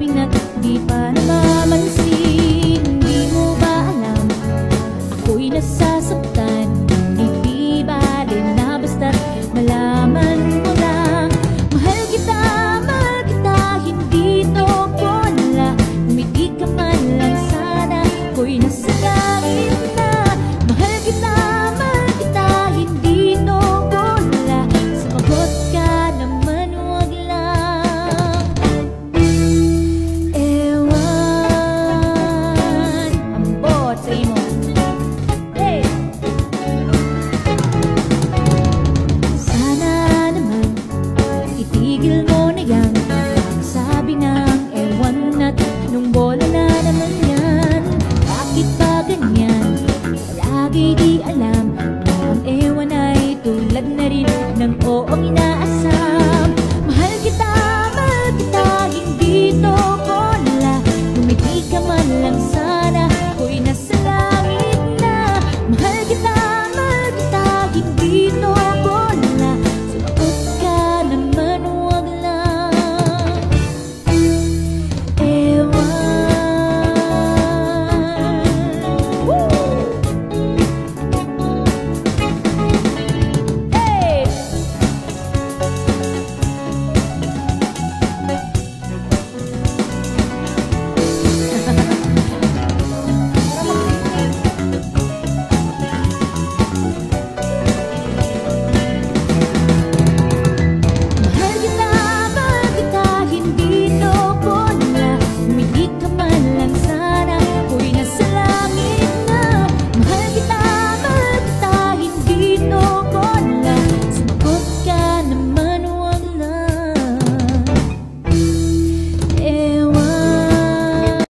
kausapin at di pa namamansin. Di mo ba alam, ako'y nasasaktan. Hindi bale na basta't malaman mo lang. Mahal kita, hindi to bola. Umiti ka man lang sana, ako'y nasa langit na. Mahal kita, hindi to bola. Sumagot ka naman, wag lang. Ewan, ambot sa imo. Hey! Sana naman itigil mo na yan. Sabi ng ewan at nung bola na naman yan. Bakit ba ganyan? Lagi di alam na ang ewan ay tulad na rin ng oong ina.